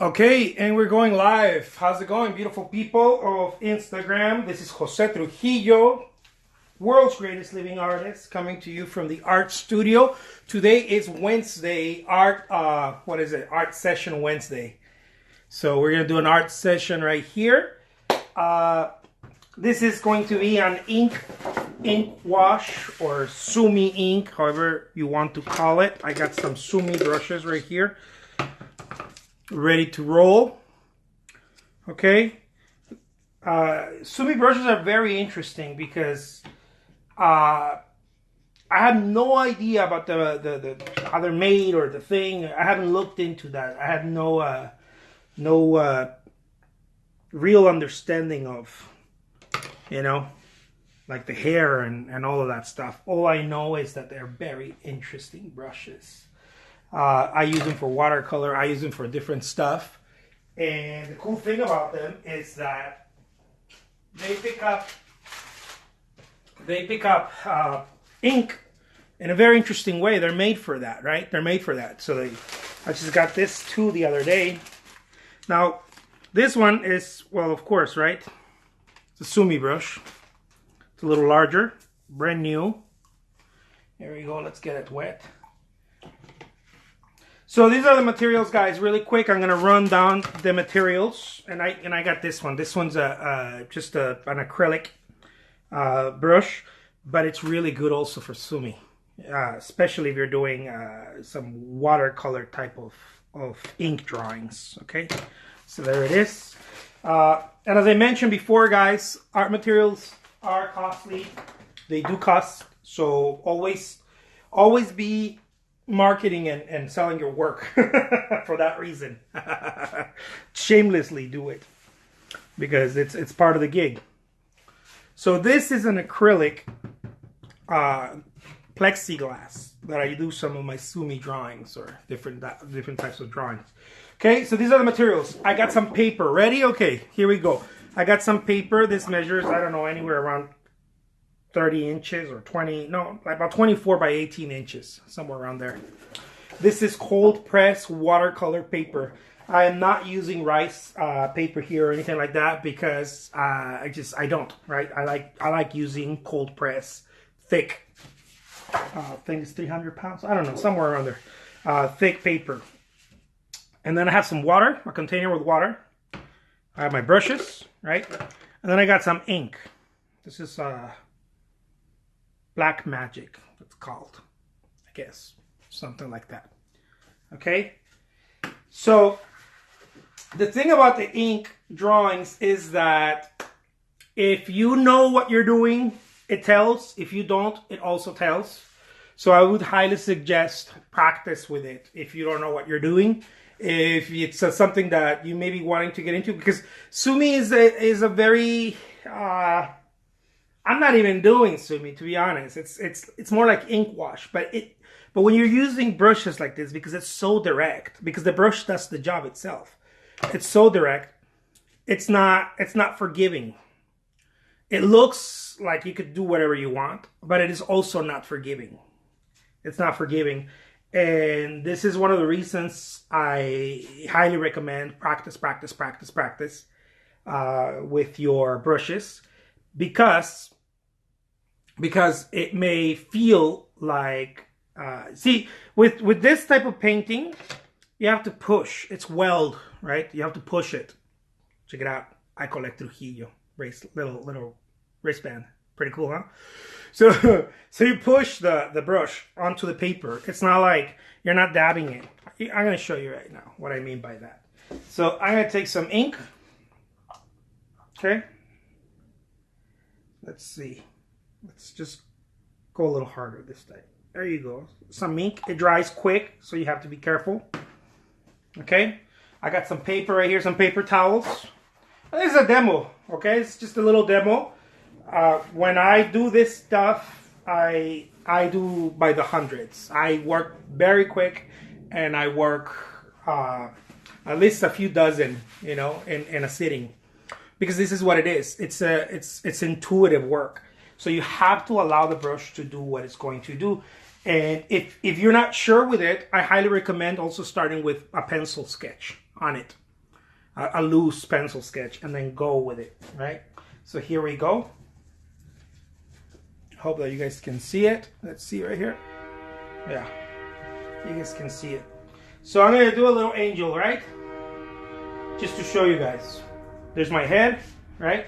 Okay, and we're going live. How's it going, beautiful people of Instagram? This is Jose Trujillo, world's greatest living artist, coming to you from the art studio. Today is Wednesday, art session Wednesday. So we're gonna do an art session right here. This is going to be an ink wash or sumi ink, however you want to call it. I got some sumi brushes right here, ready to roll. Okay, sumi brushes are very interesting because I have no idea about the how they're made or the thing. I haven't looked into that. I have no real understanding of, like the hair and all of that stuff. All I know is that they're very interesting brushes. I use them for watercolor. I use them for different stuff. And the cool thing about them is that they pick up ink in a very interesting way. They're made for that, right? They're made for that. So I just got this too the other day. Now, this one is, well, of course, right? It's a sumi brush. It's a little larger, brand new. There we go. Let's get it wet. So these are the materials, guys. Really quick, I'm gonna run down the materials, and I got this one. This one's just an acrylic brush, but it's really good also for sumi, especially if you're doing some watercolor type of ink drawings. Okay, so there it is. And as I mentioned before, guys, art materials are costly. They do cost, so always be marketing and selling your work for that reason. Shamelessly do it because it's part of the gig. So this is an acrylic plexiglass that I do some of my sumi drawings or different types of drawings. Okay, so these are the materials. I got some paper ready. Okay, here we go. I got some paper. This measures, I don't know, anywhere around 30 inches or 20, no, about 24 by 18 inches, somewhere around there. This is cold press watercolor paper. I am not using rice paper here or anything like that because I don't, right? I like using cold press, thick, I think it's 300 pounds. I don't know, somewhere around there. Thick paper. And then I have some water, a container with water. I have my brushes, right? And then I got some ink. This is Black Magic, it's called, I guess, something like that. Okay, so the thing about the ink drawings is that if you know what you're doing, it tells. If you don't, it also tells. So I would highly suggest practice with it if you don't know what you're doing. If it's something that you may be wanting to get into, because sumi is a very I'm not even doing sumi, to be honest. It's more like ink wash, but when you're using brushes like this, because it's so direct, because the brush does the job itself. It's so direct. It's not forgiving. It looks like you could do whatever you want, but it is also not forgiving. It's not forgiving. And this is one of the reasons I highly recommend practice with your brushes, because it may feel like see, with this type of painting, you have to push. It's weld, right? You have to push it. Check it out. I collect Trujillo little wristband. Pretty cool, huh? So you push the brush onto the paper. It's not like you're not dabbing it. I'm going to show you right now what I mean by that. So I'm going to take some ink. Okay. Let's see. Let's just go a little harder this time. There you go. Some ink. It dries quick, so you have to be careful. Okay. I got some paper right here, some paper towels. This is a demo. Okay. It's just a little demo. When I do this stuff, I do by the hundreds. I work very quick, and I work at least a few dozen, in a sitting, because this is what it is. It's intuitive work. So you have to allow the brush to do what it's going to do. And if you're not sure with it, I highly recommend also starting with a pencil sketch on it. a loose pencil sketch, and then go with it, right? So here we go. Hope that you guys can see it. Let's see right here. Yeah, you guys can see it. So I'm gonna do a little angel, right? Just to show you guys. There's my head, right?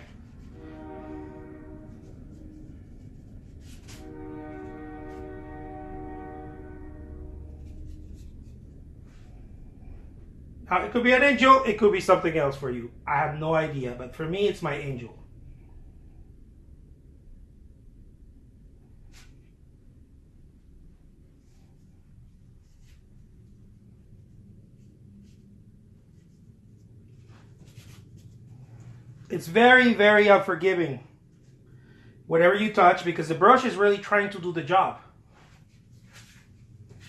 It could be an angel, it could be something else for you. I have no idea, but for me, it's my angel. It's very, very unforgiving, whatever you touch, because the brush is really trying to do the job.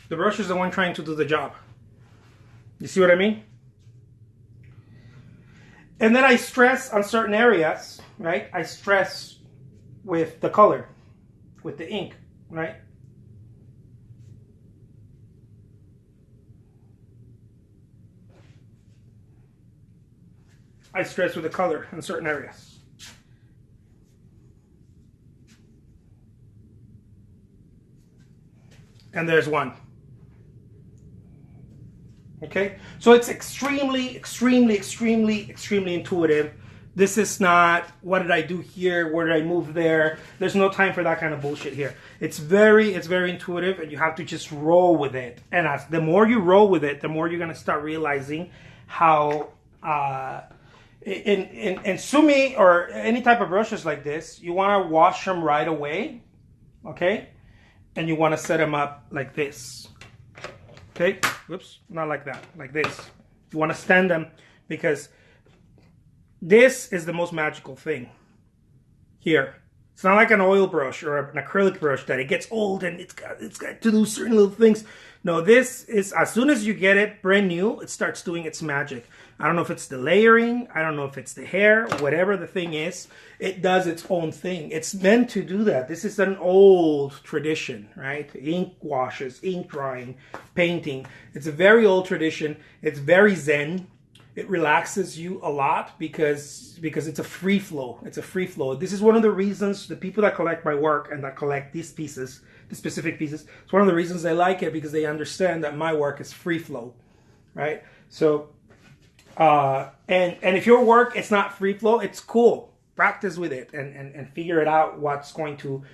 The brush is the one trying to do the job. You see what I mean? And then I stress on certain areas, right? I stress with the color, with the ink, right? I stress with the color in certain areas. And there's one. Okay, so it's extremely, extremely, extremely, extremely intuitive. This is not, what did I do here? Where did I move there? There's no time for that kind of bullshit here. It's very intuitive, and you have to just roll with it. And as the more you roll with it, the more you're gonna start realizing how in sumi or any type of brushes like this, you want to wash them right away, okay? And you want to set them up like this, okay? Whoops, not like that, like this. You want to stand them, because this is the most magical thing here. It's not like an oil brush or an acrylic brush that it gets old and it's got to do certain little things. No, this is, as soon as you get it brand new, it starts doing its magic. I don't know if it's the layering, I don't know if it's the hair, whatever the thing is, it does its own thing. It's meant to do that. This is an old tradition, right? Ink washes, ink drawing, painting. It's a very old tradition. It's very zen. It relaxes you a lot because it's a free flow. It's a free flow. This is one of the reasons the people that collect my work and that collect these pieces, the specific pieces, it's one of the reasons they like it, because they understand that my work is free flow, right? So, and if your work is not free flow, it's cool. Practice with it and figure it out what's going to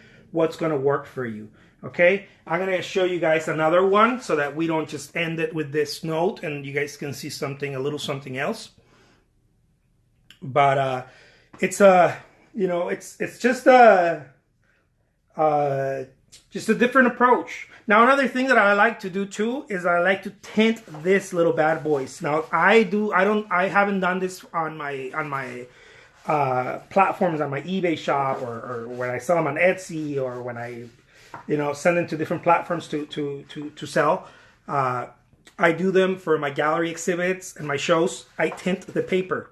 work for you. Okay, I'm going to show you guys another one so that we don't just end it with this note and you guys can see something, a little something else. But it's it's just a different approach. Now, another thing that I like to do too is I like to tint this little bad boys. Now, I haven't done this on my platforms, on my eBay shop, or when I sell them on Etsy, or when I send them to different platforms to sell. I do them for my gallery exhibits and my shows. I tint the paper.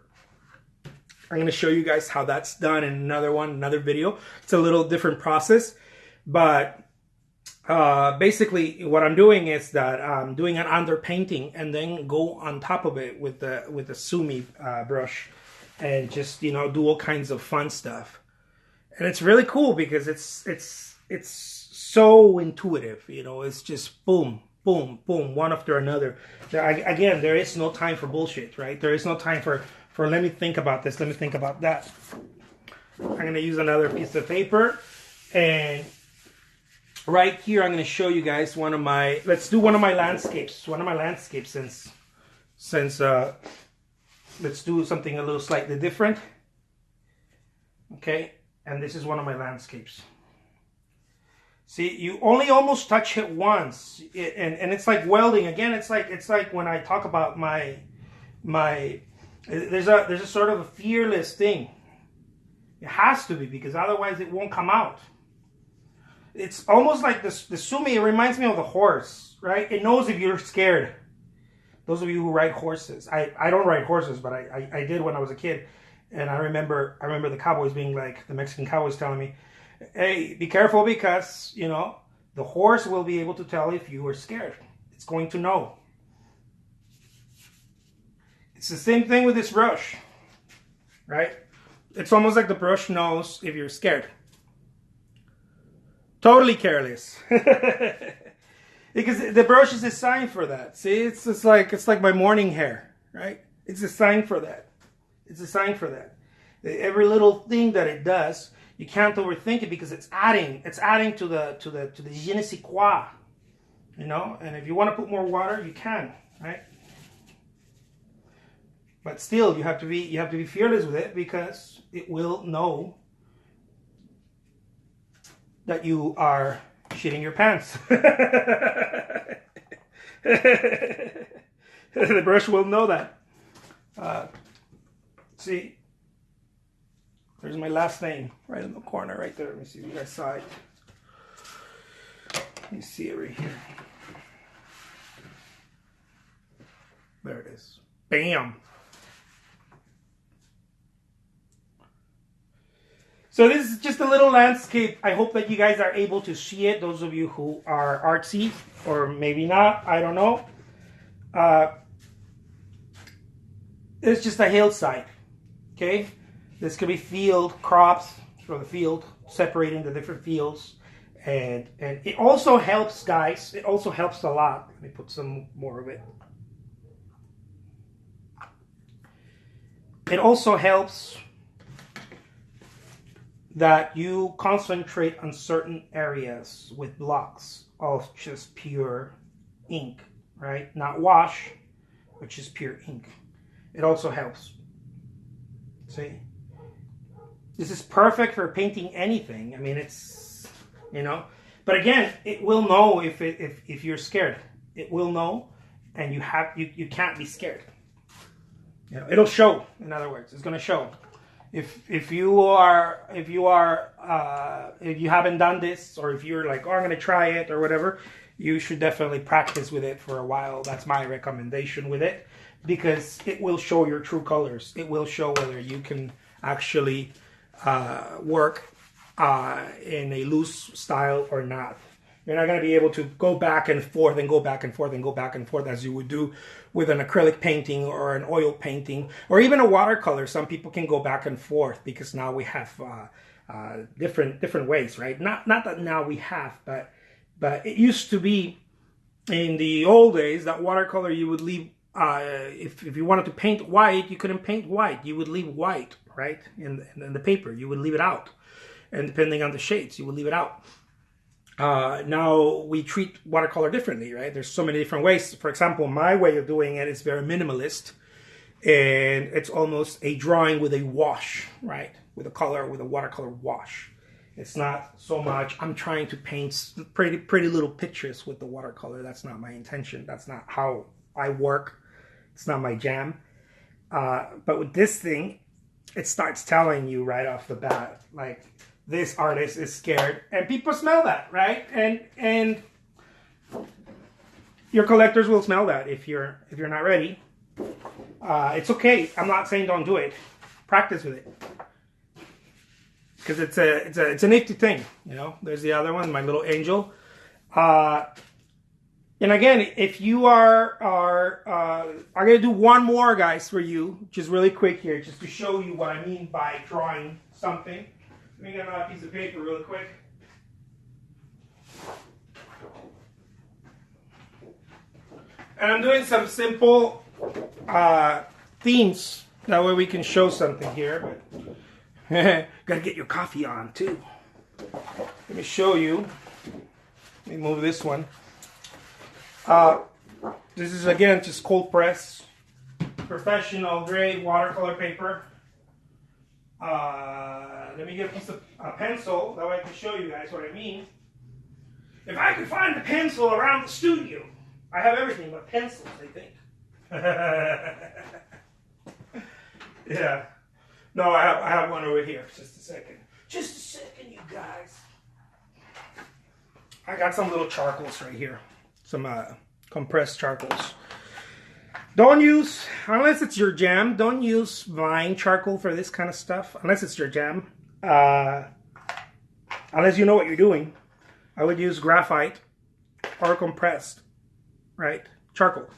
I'm going to show you guys how that's done in another video. It's a little different process, but basically what I'm doing is that I'm doing an underpainting and then go on top of it with the sumi brush and just do all kinds of fun stuff. And it's really cool because it's so intuitive, it's just boom, boom, boom, one after another. Again, there is no time for bullshit, right? There is no time for let me think about this, let me think about that. I'm going to use another piece of paper, and right here I'm going to show you guys let's do one of my landscapes since let's do something a little slightly different. Okay, and this is one of my landscapes. See, you only almost touch it once, and it's like welding. Again, it's like when I talk about my there's a sort of a fearless thing. It has to be, because otherwise it won't come out. It's almost like the sumi. It reminds me of the horse, right? It knows if you're scared. Those of you who ride horses, I don't ride horses, but I did when I was a kid, and I remember the cowboys being like, the Mexican cowboys telling me, hey, be careful, because, the horse will be able to tell if you are scared. It's going to know. It's the same thing with this brush, right? It's almost like the brush knows if you're scared. Totally careless. Because the brush is designed for that. See, it's like my morning hair, right? It's designed for that. It's designed for that. Every little thing that it does, you can't overthink it because it's adding to the je ne sais quoi, you know. And if you want to put more water, you can, right? But still, you have to be fearless with it because it will know that you are shitting your pants. The brush will know that. See, there's my last name right in the corner, right there. Let me see if you guys saw it. You see it right here. There it is. Bam. So this is just a little landscape. I hope that you guys are able to see it. Those of you who are artsy, or maybe not, I don't know. It's just a hillside, okay? This could be field, crops for the field, separating the different fields. And it also helps, guys. It also helps a lot. Let me put some more of it. It also helps that you concentrate on certain areas with blocks of just pure ink, right? Not wash, but just pure ink. It also helps. See? This is perfect for painting anything. I mean, it's, you know. But again, it will know if you're scared. It will know, and you can't be scared. You know, it'll show. In other words, it's going to show. If you haven't done this, or if you're like, oh, I'm gonna try it or whatever, you should definitely practice with it for a while. That's my recommendation with it, because it will show your true colors. It will show whether you can actually work in a loose style or not. You're not going to be able to go back and forth and go back and forth and go back and forth as you would do with an acrylic painting or an oil painting or even a watercolor. Some people can go back and forth because now we have different ways, right? Not that now we have, but it used to be in the old days that watercolor you would leave. If you wanted to paint white, you couldn't paint white. You would leave white, right, in the paper. You would leave it out, and depending on the shades, you would leave it out. Now we treat watercolor differently, right? There's so many different ways. For example, my way of doing it is very minimalist, and it's almost a drawing with a wash, right? With a watercolor wash. It's not so much I'm trying to paint pretty little pictures with the watercolor. That's not my intention. That's not how I work. It's not my jam. But with this thing, it starts telling you right off the bat, like, this artist is scared, and people smell that, right? And your collectors will smell that if you're not ready. It's okay. I'm not saying don't do it. Practice with it, because it's a nifty thing, you know. There's the other one, my little angel. And again, if you are I'm gonna do one more, guys, for you, just really quick here, just to show you what I mean by drawing something. Let me get another piece of paper really quick. And I'm doing some simple themes. That way we can show something here. But gotta get your coffee on too. Let me show you. Let me move this one. This is again just cold press, professional grade watercolor paper. Let me get a piece of pencil, that way I can show you guys what I mean. If I could find a pencil around the studio, I have everything but pencils, I think. Yeah. No, I have one over here. Just a second. Just a second, you guys. I got some little charcoals right here. Some compressed charcoals. Don't use, unless it's your jam, don't use vine charcoal for this kind of stuff. Unless it's your jam. Unless you know what you're doing. I would use graphite or compressed, right? Charcoal.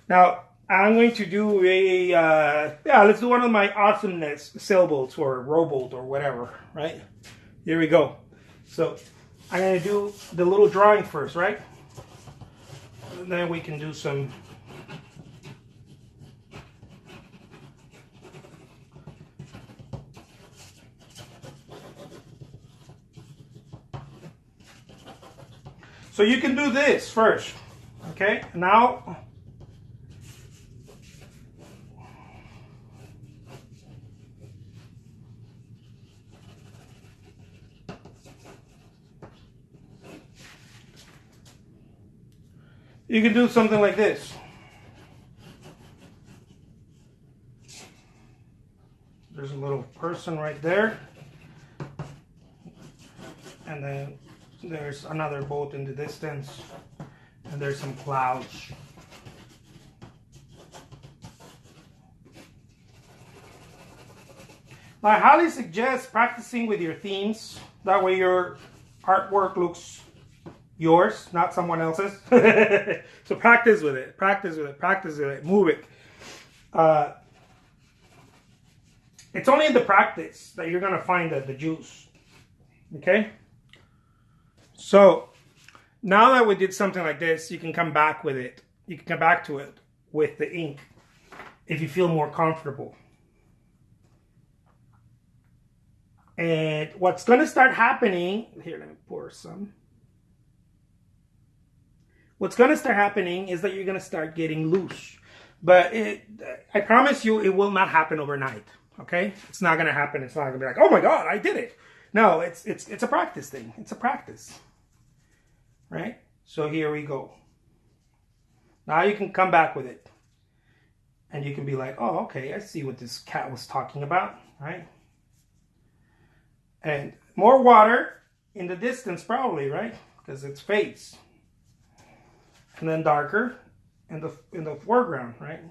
Now, I'm going to do a, yeah, let's do one of my awesomeness sailboats or rowboat or whatever, right? Here we go. So I'm going to do the little drawing first, right? And then we can do some. So you can do this first, okay? Now, you can do something like this. There's a little person right there. And then there's another boat in the distance. And there's some clouds. I highly suggest practicing with your themes. That way your artwork looks yours, not someone else's. So practice with it, practice with it, practice with it, move it. It's only in the practice that you're gonna find the juice. Okay? So now that we did something like this, you can come back with it. You can come back to it with the ink if you feel more comfortable. And what's going to start happening, here, let me pour some. What's going to start happening is that you're going to start getting loose. But I promise you, it will not happen overnight. Okay? It's not going to happen. It's not going to be like, oh my God, I did it. No, it's a practice thing. It's a practice. Right? So here we go. Now you can come back with it. And you can be like, oh, okay, I see what this cat was talking about. Right? And more water in the distance probably, right? Because it's fades. And then darker in the foreground, right?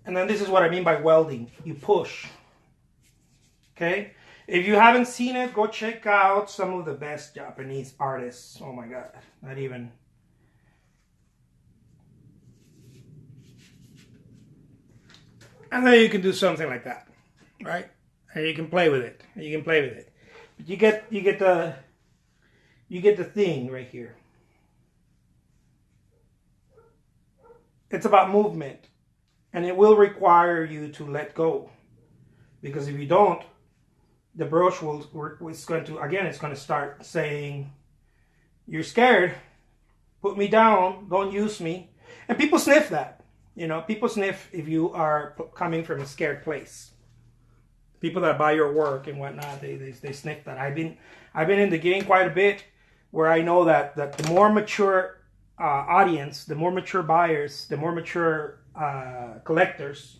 And then this is what I mean by welding. You push. Okay? If you haven't seen it, go check out some of the best Japanese artists. Oh my God. Not even. And then you can do something like that, right? And you can play with it. You can play with it. But you get the thing right here. It's about movement, and it will require you to let go, because if you don't, the brush it's going to start saying, "You're scared. Put me down. Don't use me." And people sniff that. You know, people sniff if you are coming from a scared place. People that buy your work and whatnot, they sniff that. I've been in the game quite a bit, where I know that the more mature audience, the more mature buyers, the more mature collectors,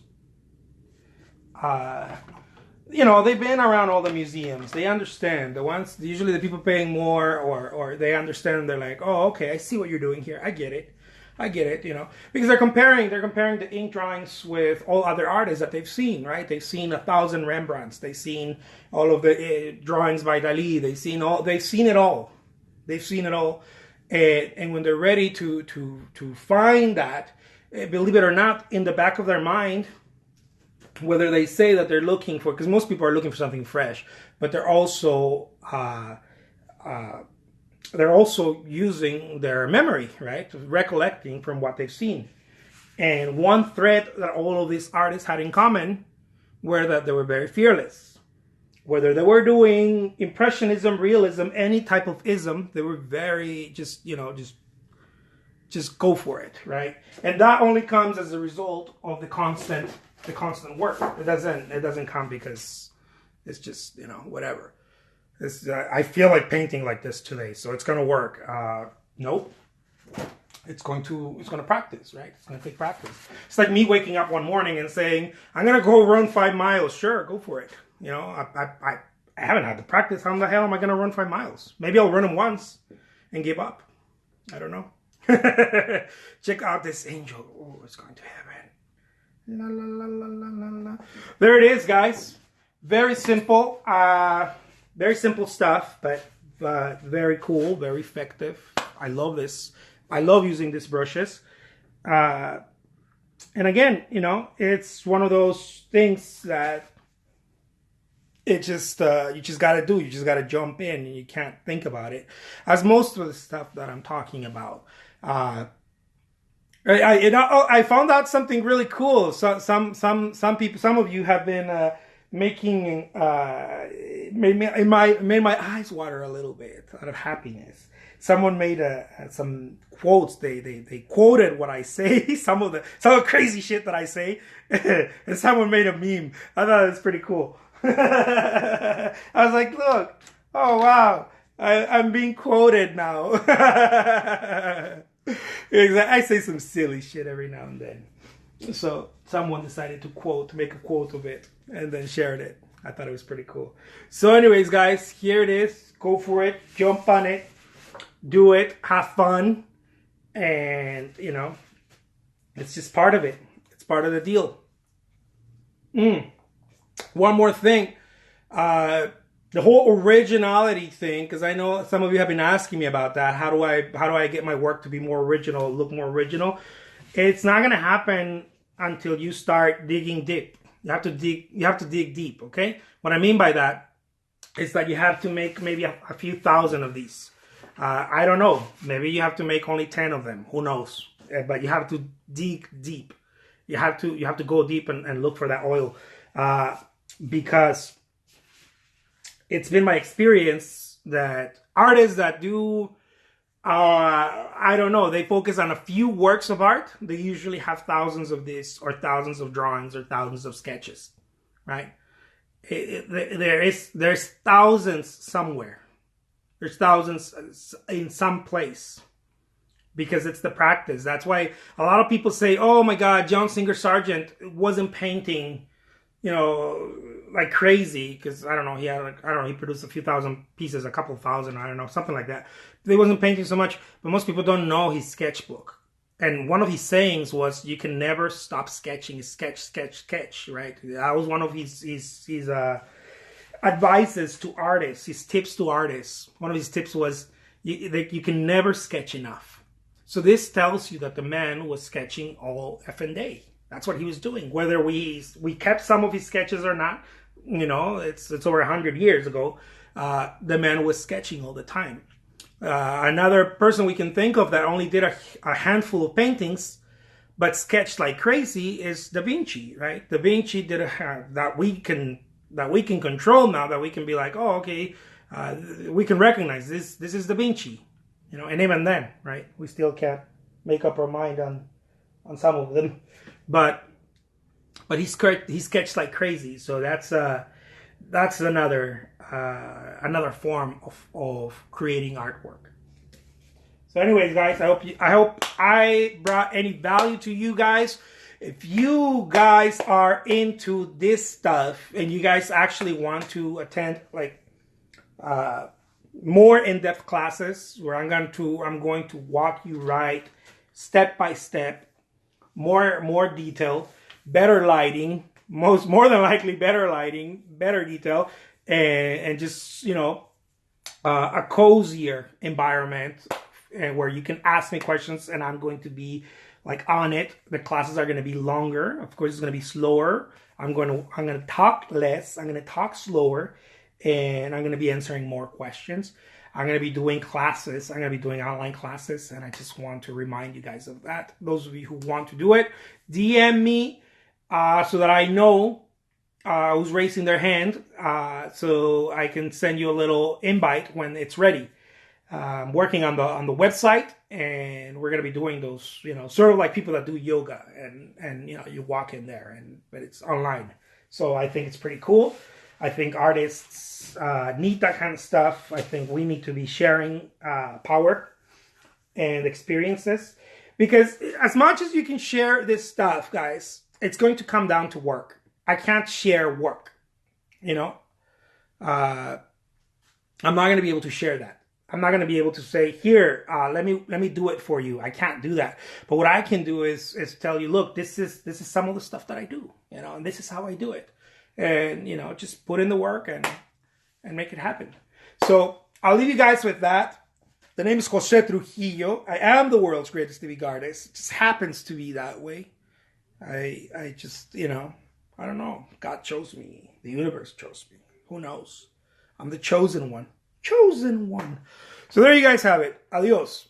you know, they've been around all the museums. They understand. Usually the people paying more, or they understand. They're like, oh, okay, I see what you're doing here. I get it, you know, because they're comparing the ink drawings with all other artists that they've seen, right? They've seen 1,000 Rembrandts. They've seen all of the drawings by Dali. They've seen it all. And when they're ready to find that, believe it or not, in the back of their mind, whether they say that they're looking for, because most people are looking for something fresh, but they're also using their memory, right? Recollecting from what they've seen. And one thread that all of these artists had in common were that they were very fearless. Whether they were doing impressionism, realism, any type of ism, they were very just go for it, right? And that only comes as a result of the constant work. It doesn't come because it's just, whatever. I feel like painting like this today, so it's gonna work. Nope. It's going to practice, right? It's gonna take practice. It's like me waking up one morning and saying, I'm gonna go run 5 miles. Sure, go for it. I haven't had the practice. How the hell am I gonna run 5 miles? Maybe I'll run them once and give up. I don't know. Check out this angel. Oh, it's going to heaven. La, la, la, la, la, la. There it is, guys. Very simple. Very simple stuff, but very cool, very effective. I love this. I love using these brushes. And again, you know, it's one of those things that it just you just got to do. You just got to jump in, and you can't think about it. As most of the stuff that I'm talking about. I found out something really cool. So some people, some of you have been making made my eyes water a little bit out of happiness. Someone made some quotes. They quoted what I say, some of the crazy shit that I say, and someone made a meme. I thought it was pretty cool. I was like, look, oh wow, I'm being quoted now. I say some silly shit every now and then. So someone decided to make a quote of it and then shared it. I thought it was pretty cool. So anyways, guys, here it is. Go for it. Jump on it. Do it. Have fun. And, you know, it's just part of it. It's part of the deal. One more thing. The whole originality thing, because I know some of you have been asking me about that. How do I get my work to be more original, look more original? It's not gonna happen until you start digging deep. You have to dig deep, okay? What I mean by that is that you have to make maybe a few thousand of these. I don't know. Maybe you have to make only 10 of them. Who knows? But you have to dig deep. You have to go deep and look for that oil, because it's been my experience that artists that do, I don't know, they focus on a few works of art. They usually have thousands of this, or thousands of drawings, or thousands of sketches, right? There's thousands somewhere. There's thousands in some place, because it's the practice. That's why a lot of people say, oh my God, John Singer Sargent wasn't painting, you know, like crazy, because I don't know, he produced a few thousand pieces, a couple thousand, I don't know, something like that. He wasn't painting so much, but most people don't know his sketchbook. And one of his sayings was, you can never stop sketching. Sketch, sketch, sketch, right? That was one of his advices to artists, his tips to artists. One of his tips was, you can never sketch enough. So this tells you that the man was sketching all effing day. That's what he was doing. Whether we kept some of his sketches or not, you know, it's over 100 years ago. The man was sketching all the time. Another person we can think of that only did a handful of paintings, but sketched like crazy, is Da Vinci, right? Da Vinci did that we can control now. That we can be like, oh, okay, we can recognize this. This is Da Vinci, you know. And even then, right, we still can't make up our mind on some of them. But he sketched like crazy, so that's another form of creating artwork. So, anyways, guys, I hope I brought any value to you guys. If you guys are into this stuff and you guys actually want to attend like more in-depth classes where I'm going to walk you right step by step. More detail, better lighting, more than likely better lighting, better detail, and just, you know, a cozier environment, and where you can ask me questions and I'm going to be like on it. The classes are going to be longer. Of course, it's going to be slower. I'm going to talk less. I'm going to talk slower, and I'm going to be answering more questions. I'm going to be doing classes. I'm going to be doing online classes, and I just want to remind you guys of that. Those of you who want to do it, DM me so that I know who's raising their hand, so I can send you a little invite when it's ready. I'm working on the website, and we're going to be doing those, you know, sort of like people that do yoga, and you know, you walk in there, but it's online. So I think it's pretty cool. I think artists need that kind of stuff. I think we need to be sharing power and experiences, because as much as you can share this stuff, guys, it's going to come down to work. I can't share work, you know. I'm not going to be able to share that. I'm not going to be able to say, here, let me do it for you. I can't do that. But what I can do is tell you, look, this is some of the stuff that I do, you know, and this is how I do it. And, you know, just put in the work and make it happen. So I'll leave you guys with that. The name is Jose Trujillo. I am the world's greatest TV artist. It just happens to be that way. I just, I don't know. God chose me. The universe chose me. Who knows? I'm the chosen one. Chosen one. So there you guys have it. Adios.